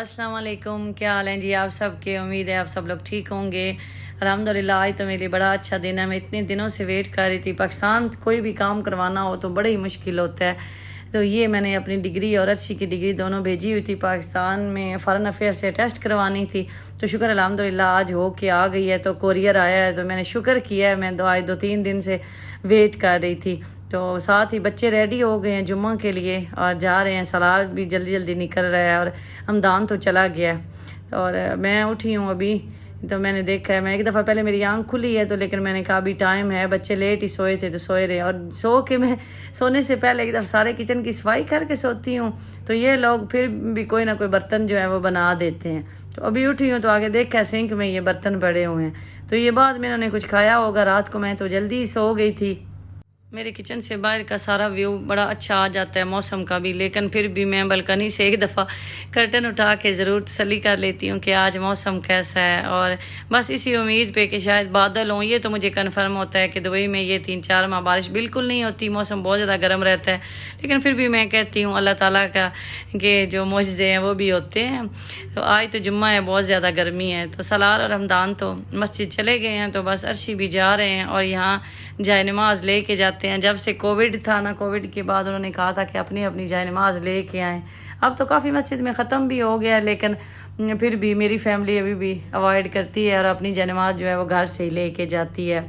अस्सलाम वालेकुम, क्या हाल हैं जी आप सबके। उम्मीद है आप सब लोग ठीक होंगे। अल्हम्दुलिल्लाह आज तो मेरे लिए बड़ा अच्छा दिन है। मैं इतने दिनों से वेट कर रही थी। पाकिस्तान कोई भी काम करवाना हो तो बड़ा ही मुश्किल होता है। तो ये मैंने अपनी डिग्री और अर्शी की डिग्री दोनों भेजी हुई थी पाकिस्तान में, फ़ॉरेन अफेयर से टेस्ट करवानी थी। तो शुक्र अल्हम्दुलिल्लाह आज हो के आ गई है, तो कोरियर आया है। तो मैंने शुक्र किया है। मैं आज 2-3 दिन से वेट कर रही थी। तो साथ ही बच्चे रेडी हो गए हैं जुम्मा के लिए और जा रहे हैं। सलार भी जल्दी जल्दी निकल रहा है और हमदान तो चला गया है। और मैं उठी हूँ अभी, तो मैंने देखा है। मैं एक दफ़ा पहले मेरी आँख खुली है, तो लेकिन मैंने कहा अभी टाइम है, बच्चे लेट ही सोए थे तो सोए रहे। और सो के मैं सोने से पहले एक दफ़ा सारे किचन की सफाई करके सोती हूँ, तो ये लोग फिर भी कोई ना कोई बर्तन जो है वो बना देते हैं। तो अभी उठी हूँ तो आगे देखा है सिंक में ये बर्तन पड़े हुए हैं। तो ये बाद में इन्होंने कुछ खाया होगा रात को। मैं तो जल्दी सो गई थी। मेरे किचन से बाहर का सारा व्यू बड़ा अच्छा आ जाता है, मौसम का भी। लेकिन फिर भी मैं बालकनी से एक दफ़ा कर्टन उठा के ज़रूर तसल्ली कर लेती हूँ कि आज मौसम कैसा है। और बस इसी उम्मीद पे कि शायद बादल हों। ये तो मुझे कन्फर्म होता है कि दुबई में ये 3-4 माह बारिश बिल्कुल नहीं होती, मौसम बहुत ज़्यादा गर्म रहता है। लेकिन फिर भी मैं कहती हूँ अल्लाह ताला का के जो मौजज़े हैं वो भी होते हैं। तो आज तो जुम्मा है, बहुत ज़्यादा गर्मी है। तो सलार और हमदान तो मस्जिद चले गए हैं, तो बस अर्शी भी जा रहे हैं और यहाँ जाए नमाज ले के जाते हैं। जब से कोविड था ना, कोविड के बाद उन्होंने कहा था कि अपनी अपनी जाए नमाज ले के आएँ। अब तो काफ़ी मस्जिद में ख़त्म भी हो गया है, लेकिन फिर भी मेरी फैमिली अभी भी अवॉइड करती है और अपनी जाए नमाज जो है वो घर से ही ले के जाती है।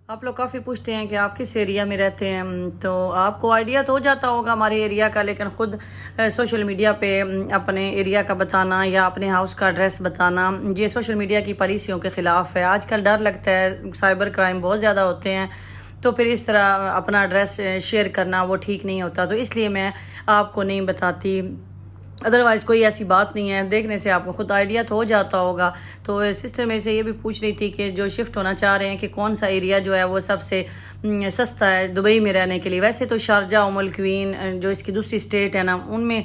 आप लोग काफ़ी पूछते हैं कि आप किस एरिया में रहते हैं, तो आपको आइडिया तो हो जाता होगा हमारे एरिया का, लेकिन ख़ुद सोशल मीडिया पे अपने एरिया का बताना या अपने हाउस का एड्रेस बताना ये सोशल मीडिया की पॉलिसियों के ख़िलाफ़ है। आजकल डर लगता है, साइबर क्राइम बहुत ज़्यादा होते हैं, तो फिर इस तरह अपना एड्रेस शेयर करना वो ठीक नहीं होता। तो इसलिए मैं आपको नहीं बताती। अदरवाइज़ कोई ऐसी बात नहीं है, देखने से आपको खुद आइडिया तो हो जाता होगा। तो सिस्टर मेरे से ये भी पूछ रही थी कि जो शिफ्ट होना चाह रहे हैं कि कौन सा एरिया जो है वो सबसे सस्ता है दुबई में रहने के लिए। वैसे तो शारजा उम्मुल क्वीन जो इसकी दूसरी स्टेट है ना, उनमें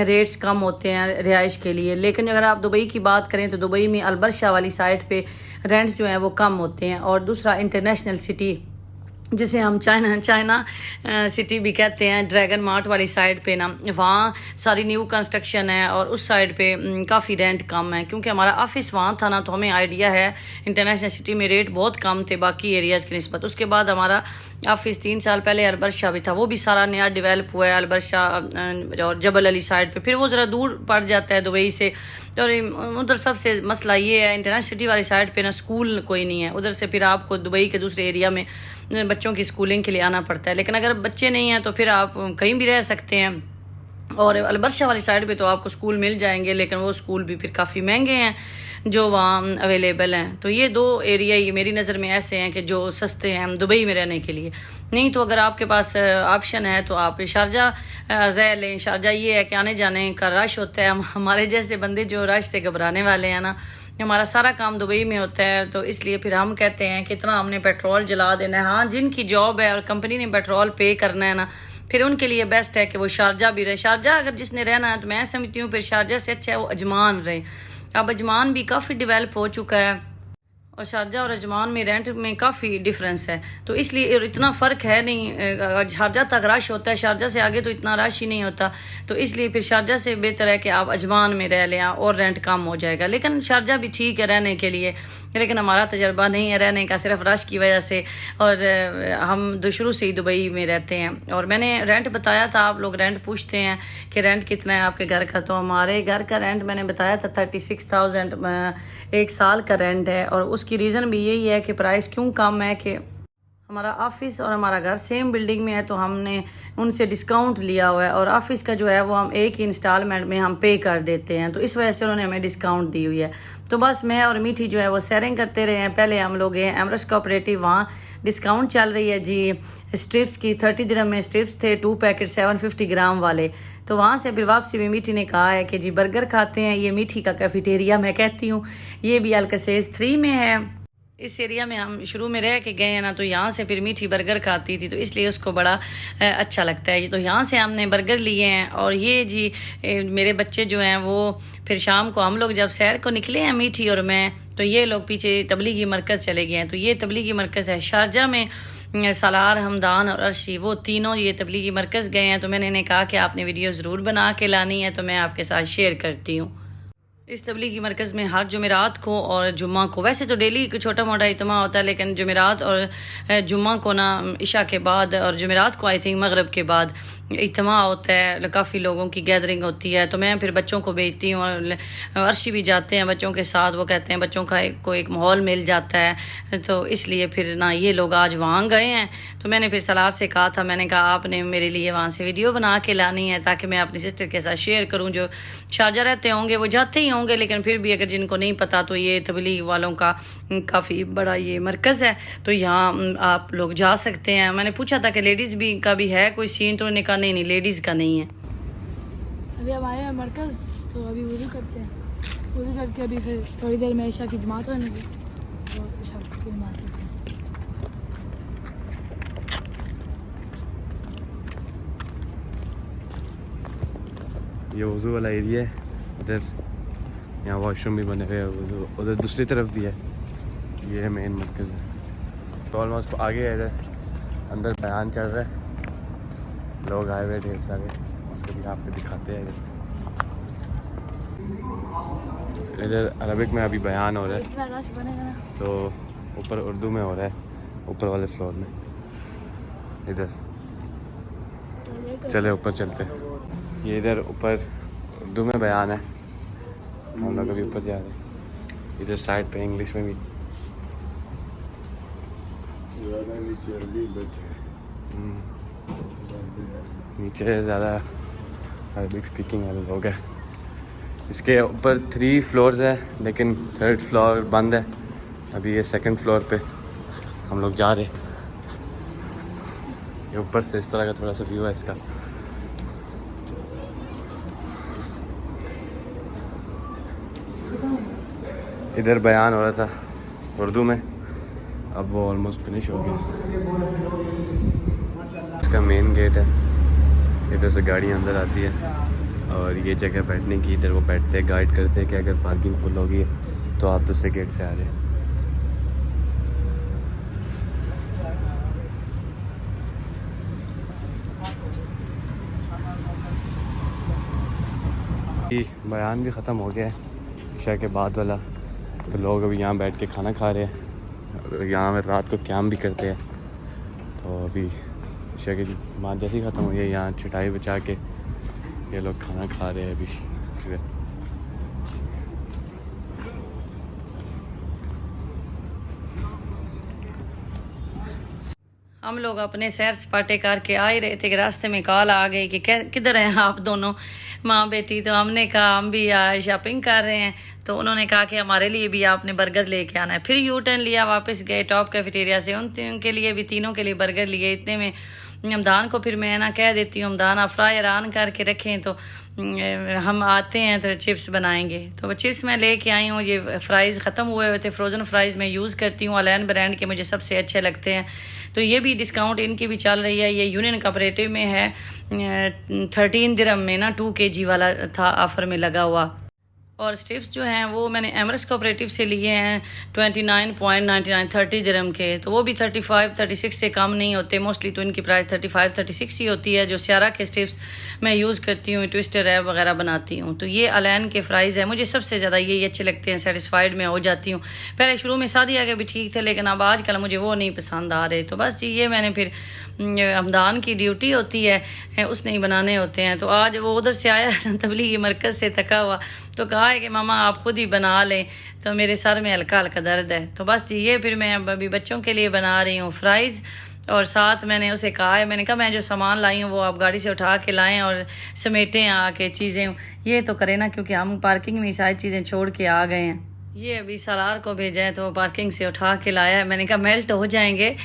रेट्स कम होते हैं रिहाइश के लिए। लेकिन अगर आप दुबई की बात करें तो दुबई में अलबरशा वाली साइड पे रेंट जो है वो कम होते हैं। और दूसरा इंटरनेशनल सिटी जिसे हम चाइना सिटी भी कहते हैं, ड्रैगन मार्ट वाली साइड पे ना, वहाँ सारी न्यू कंस्ट्रक्शन है और उस साइड पे काफ़ी रेंट कम है। क्योंकि हमारा ऑफिस वहाँ था ना, तो हमें आइडिया है इंटरनेशनल सिटी में रेट बहुत कम थे बाकी एरियाज़ की निस्बत। उसके बाद हमारा ऑफिस 3 साल पहले अलबरशा भी था, वो भी सारा नया डेवलप हुआ है अलबरशा और जबल अली साइड पे। फिर वो ज़रा दूर पड़ जाता है दुबई से। और उधर सबसे मसला ये है, इंटरनेशनल सिटी वाली साइड पे ना स्कूल कोई नहीं है। उधर से फिर आपको दुबई के दूसरे एरिया में बच्चों की स्कूलिंग के लिए आना पड़ता है। लेकिन अगर बच्चे नहीं हैं तो फिर आप कहीं भी रह सकते हैं। और अलबरशा वाली साइड पे तो आपको स्कूल मिल जाएंगे, लेकिन वो स्कूल भी फिर काफ़ी महंगे हैं जो वहाँ अवेलेबल हैं। तो ये 2 एरिया ये मेरी नज़र में ऐसे हैं कि जो सस्ते हैं दुबई में रहने के लिए। नहीं तो अगर आपके पास ऑप्शन है तो आप शारजा रह लें। शारजा ये है कि आने जाने का रश होता है। हमारे जैसे बंदे जो रश से घबराने वाले हैं ना, हमारा सारा काम दुबई में होता है, तो इसलिए फिर हम कहते हैं कि इतना हमने पेट्रोल जला देना है। हाँ, जिनकी जॉब है और कंपनी ने पेट्रोल पे करना है ना, फिर उनके लिए बेस्ट है कि वो शारजा भी रहे। शारजा अगर जिसने रहना है तो मैं समझती हूँ फिर शारजा से अच्छा है वो अजमान रहे। अब अजमान भी काफ़ी डेवलप हो चुका है और शारजा और अजमान में रेंट में काफ़ी डिफरेंस है। तो इसलिए इतना फ़र्क है नहीं। शारजा तक रश होता है, शारजा से आगे तो इतना रश ही नहीं होता। तो इसलिए फिर शारजा से बेहतर है कि आप अजमान में रह लें और रेंट कम हो जाएगा। लेकिन शारजा भी ठीक है रहने के लिए, लेकिन हमारा तजर्बा नहीं है रहने का, सिर्फ रश की वजह से। और हम शुरू से ही दुबई में रहते हैं। और मैंने रेंट बताया था, आप लोग रेंट पूछते हैं कि रेंट कितना है आपके घर का। तो हमारे घर का रेंट मैंने बताया था 36,000 एक साल का रेंट है। और उसकी रीज़न भी यही है कि प्राइस क्यों कम है कि हमारा ऑफिस और हमारा घर सेम बिल्डिंग में है, तो हमने उनसे डिस्काउंट लिया हुआ है। और ऑफिस का जो है वो हम एक ही इंस्टॉलमेंट में हम पे कर देते हैं, तो इस वजह से उन्होंने हमें डिस्काउंट दी हुई है। तो बस मैं और मीठी जो है वो शेयरिंग करते रहे हैं। पहले हम लोग गए एमरस कोऑपरेटिव, वहाँ डिस्काउंट चल रही है जी स्ट्रिप्स की। 30 दिरहम में स्ट्रिप्स थे 2 पैकेट 750 ग्राम वाले। तो वहाँ से फिर वापसी में मीठी ने कहा है कि जी बर्गर खाते हैं। ये मीठी का कैफेटेरिया मैं कहती हूँ, ये भी अल-कसेस 3 में है। इस एरिया में हम शुरू में रह के गए हैं ना, तो यहाँ से फिर मीठी बर्गर खाती थी, तो इसलिए उसको बड़ा अच्छा लगता है। तो यहाँ से हमने बर्गर लिए हैं। और ये जी मेरे बच्चे जो हैं वो फिर शाम को हम लोग जब सैर को निकले हैं मीठी और मैं, तो ये लोग पीछे तबलीगी मरकज़ चले गए हैं। तो ये तबलीगी मरकज़ है शारजा में, सालार, हमदान और अर्शी, वो तीनों ये तबलीगी मरकज़ गए हैं। तो मैंने इन्हें कहा कि आपने वीडियो ज़रूर बना के लानी है, तो मैं आपके साथ शेयर करती हूँ। इस तबलीगी मरकज़ में हर जुमेरात को और जुम्मा को, वैसे तो डेली छोटा मोटा इज्तिमा होता है, लेकिन जुमेरात और जुम्मा को ना इशा के बाद, और जुमेरात को आई थिंक मगरिब के बाद इज्तिमा होता है, काफ़ी लोगों की गैदरिंग होती है। तो मैं फिर बच्चों को भेजती हूँ और अर्शी भी जाते हैं बच्चों के साथ। वो कहते हैं बच्चों को एक माहौल मिल जाता है, तो इसलिए फिर ना ये लोग आज वहाँ गए हैं। तो मैंने फिर सलार से कहा था, मैंने कहा आपने मेरे लिए वहाँ से वीडियो बना के लानी है ताकि मैं अपनी सिस्टर के साथ शेयर करूँ। जो शारजा रहते होंगे वो जाते ही होंगे, लेकिन फिर भी अगर जिनको नहीं पता तो ये तबलीग वालों का काफ़ी बड़ा ये मरकज़ है, तो यहाँ आप लोग जा सकते हैं। मैंने पूछा था कि लेडीज़ भी का भी है कोई सीन, तो उन्होंने कहा नहीं लेडीज़ का नहीं है। अभी हम आए हैं मरकज़, तो अभी वज़ू करते हैं। वज़ू करके अभी फिर थोड़ी देर में ईशा की जमात होने लगी, तो ईशा की जमात करते हैं। ये वज़ू वाला एरिया है, इधर यहाँ वॉशरूम भी बने हुए हैं, उधर दूसरी तरफ भी है। ये है मेन मरकज़ है। तो ऑलमोस्ट आगे है, इधर अंदर बयान चल रहा है, लोग आए हुए ढेर सारे, उसको भी आपको दिखाते हैं। इधर अरबिक में अभी बयान हो रहा है, इतना रश बनेगा ना। तो ऊपर उर्दू में हो रहा है, ऊपर वाले फ्लोर में। इधर चले ऊपर चलते हैं। ये इधर ऊपर उर्दू में बयान है, हम लोग अभी ऊपर जा रहे हैं। इधर साइड पे इंग्लिश में भी। नीचे ज़्यादा अरबिक स्पीकिंग वाले लोग हैं। इसके ऊपर 3 फ्लोर्स है, लेकिन 3rd फ्लोर बंद है। अभी ये 2nd फ्लोर पे हम लोग जा रहे हैं। ये ऊपर से इस तरह का थोड़ा सा व्यू है इसका। इधर बयान हो रहा था उर्दू में, अब वो ऑलमोस्ट फिनिश हो गया। इसका मेन गेट है, इधर से गाड़ी अंदर आती है, और ये जगह बैठने की, इधर वो बैठते हैं, गाइड करते हैं कि अगर पार्किंग फुल होगी तो आप दूसरे गेट से आ जाए। बयान भी ख़त्म हो गया है इशा के बाद वाला, तो लोग अभी यहाँ बैठ के खाना खा रहे हैं। यहाँ में रात को क़याम भी करते हैं। तो अभी इशा की बात जैसी ख़त्म हुई है, यहाँ चटाई बिछा के ये लोग खाना खा रहे हैं अभी। हम लोग अपने सैर सपाटे करके आ ही रहे थे कि रास्ते में कॉल आ गई कि किधर हैं आप दोनों माँ बेटी। तो हमने कहा हम भी शॉपिंग कर रहे हैं। तो उन्होंने कहा कि हमारे लिए भी आपने बर्गर लेके आना है। फिर यू टर्न लिया, वापस गए टॉप कैफेटेरिया से, उनके लिए भी, तीनों के लिए बर्गर लिए। इतने में हमदान को फिर मैं ना कह देती हूँ, हमदान आप फ्रायर ऑन करके रखें, तो हम आते हैं तो चिप्स बनाएंगे। तो वो चिप्स मैं लेके आई हूँ। ये फ्राइज़ ख़त्म हुए थे, फ्रोज़न फ्राइज़ मैं यूज़ करती हूँ, अलैन ब्रांड के मुझे सबसे अच्छे लगते हैं। तो ये भी डिस्काउंट इनकी भी चल रही है। ये यूनियन कोऑपरेटिव में है, 13 दिरहम में ना 2 kg वाला था ऑफ़र में लगा हुआ। और स्टिप्स जो हैं वो मैंने एमरस कोऑपरेटिव से लिए हैं 29.99 30 दिरहम के। तो वो भी 35-36 से कम नहीं होते मोस्टली, तो इनकी प्राइस 35-36 ही होती है। जो सियारा के स्टिप्स मैं यूज़ करती हूँ, ट्विस्टर रैप वगैरह बनाती हूँ, तो ये अलैन के फ्राइज़ है। मुझे सबसे ज़्यादा यही अच्छे लगते हैं, सेटिस्फाइड मैं हो जाती हूँ। पहले शुरू में सादिया के भी ठीक थे, लेकिन अब आजकल मुझे वो नहीं पसंद आ रहे। तो बस ये मैंने फिर हमदान की ड्यूटी होती है, उसने ही बनाने होते हैं। तो आज वो उधर से आया तबलीगी मरकज़ से थका हुआ, तो कहा है कि मामा आप खुद ही बना लें। तो मेरे सर में हल्का हल्का दर्द है। तो बस जी ये फिर मैं अभी बच्चों के लिए बना रही हूँ फ्राइज़। और साथ मैंने उसे कहा है, मैंने कहा मैं जो सामान लाई हूँ वो आप गाड़ी से उठा के लाएं और समेटें आके चीज़ें, ये तो करें ना, क्योंकि हम पार्किंग में सारी चीज़ें छोड़ के आ गए हैं। ये अभी सलार को भेजा है, तो वो पार्किंग से उठा के लाया है। मैंने कहा मेल्ट हो जाएंगे,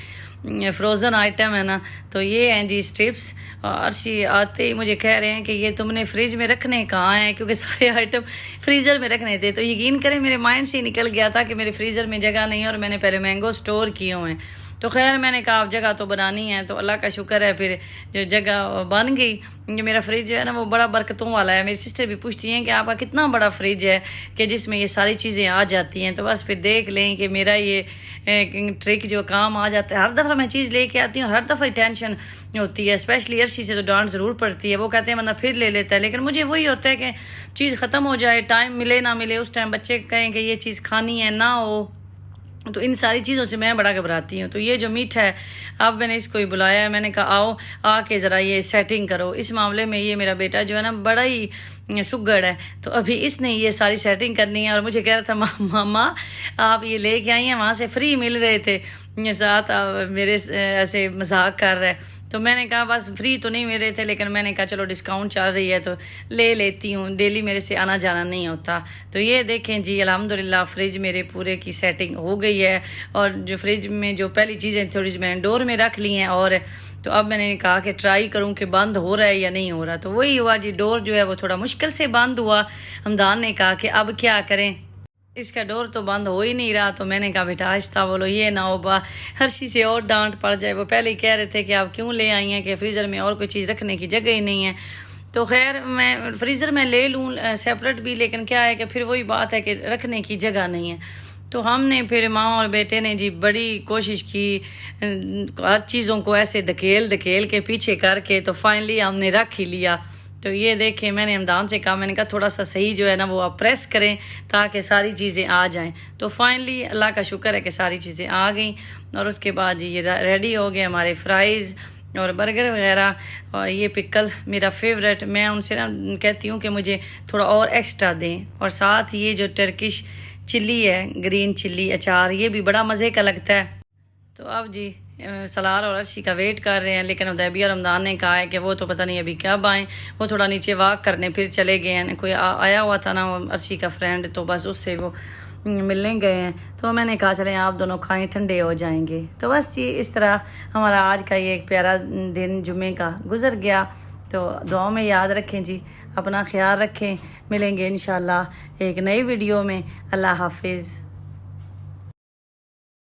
फ्रोज़न आइटम है ना। तो ये हैं जी स्ट्रिप्स। अर्शी आते ही मुझे कह रहे हैं कि ये तुमने फ्रिज में रखने कहाँ हैं, क्योंकि सारे आइटम फ्रीज़र में रखने थे। तो यकीन करें मेरे माइंड से ही निकल गया था कि मेरे फ्रीज़र में जगह नहीं है, और मैंने पहले मैंगो स्टोर किए हुए हैं। तो खैर मैंने कहा अब जगह तो बनानी है, तो अल्लाह का शुक्र है फिर जो जगह बन गई। ये मेरा फ्रिज जो है ना वो बड़ा बरकतों वाला है। मेरी सिस्टर भी पूछती हैं कि आपका कितना बड़ा फ्रिज है कि जिसमें ये सारी चीज़ें आ जाती हैं। तो बस फिर देख लें कि मेरा ये ट्रिक जो काम आ जाता है। हर दफ़ा मैं चीज़ लेके आती हूँ, हर दफ़ा टेंशन होती है, स्पेशली अर्शी से तो डांट ज़रूर पड़ती है। वो कहते हैं बंदा फिर ले लेता है, लेकिन मुझे वही होता है कि चीज़ ख़त्म हो जाए, टाइम मिले ना मिले, उस टाइम बच्चे कहें कि ये चीज़ खानी है ना हो, तो इन सारी चीज़ों से मैं बड़ा घबराती हूँ। तो ये जो मीठा है, अब मैंने इसको ही बुलाया है, मैंने कहा आओ आके ज़रा ये सेटिंग करो। इस मामले में ये मेरा बेटा जो है ना बड़ा ही सुगड़ है, तो अभी इसने ये सारी सेटिंग करनी है। और मुझे कह रहा था मामा आप ये लेके आई हैं, वहाँ से फ्री मिल रहे थे, ये साथ मेरे ऐसे मजाक कर रहे। तो मैंने कहा बस फ्री तो नहीं मिल रहे थे, लेकिन मैंने कहा चलो डिस्काउंट चल रही है तो ले लेती हूँ, डेली मेरे से आना जाना नहीं होता। तो ये देखें जी अल्हम्दुलिल्लाह फ्रिज मेरे पूरे की सेटिंग हो गई है। और जो फ्रिज में जो पहली चीज़ें थोड़ी मैंने डोर में रख ली हैं, और तो अब मैंने कहा कि ट्राई करूं कि बंद हो रहा है या नहीं हो रहा। तो वही हुआ जी, डोर जो है वो थोड़ा मुश्किल से बंद हुआ। हमदान ने कहा कि अब क्या करें, इसका डोर तो बंद हो ही नहीं रहा। तो मैंने कहा बेटा आहिस्ता बोलो, ये ना हो बा हर्षी से और डांट पड़ जाए। वो पहले ही कह रहे थे कि आप क्यों ले आई हैं कि फ्रीज़र में और कोई चीज़ रखने की जगह ही नहीं है। तो खैर मैं फ्रीज़र में ले लूँ सेपरेट भी, लेकिन क्या है कि फिर वही बात है कि रखने की जगह नहीं है। तो हमने फिर माँ और बेटे ने जी बड़ी कोशिश की, हर चीज़ों को ऐसे धकेल के पीछे करके, तो फाइनली हमने रख ही लिया। तो ये देखें मैंने हमदान से कहा, मैंने कहा थोड़ा सा सही जो है ना वो आप प्रेस करें ताकि सारी चीज़ें आ जाएं। तो फाइनली अल्लाह का शुक्र है कि सारी चीज़ें आ गई। और उसके बाद ये रेडी हो गए हमारे फ्राइज़ और बर्गर वगैरह। और ये पिकल मेरा फेवरेट, मैं उनसे ना कहती हूँ कि मुझे थोड़ा और एक्स्ट्रा दें। और साथ ये जो टर्किश चिल्ली है, ग्रीन चिल्ली अचार, ये भी बड़ा मज़े का लगता है। तो अब जी सलार और अर्शी का वेट कर रहे हैं, लेकिन उदैबी और रमदान ने कहा है कि वो तो पता नहीं अभी कब आएँ। वो थोड़ा नीचे वॉक करने फिर चले गए हैं। कोई आया हुआ था ना अर्शी का फ्रेंड, तो बस उससे वो मिलने गए हैं। तो मैंने कहा चलें आप दोनों खाएं, ठंडे हो जाएंगे। तो बस ये इस तरह हमारा आज का ये एक प्यारा दिन जुम्मे का गुजर गया। तो दुआओं में याद रखें जी, अपना ख्याल रखें। मिलेंगे इंशाल्लाह एक नई वीडियो में। अल्लाह हाफिज़।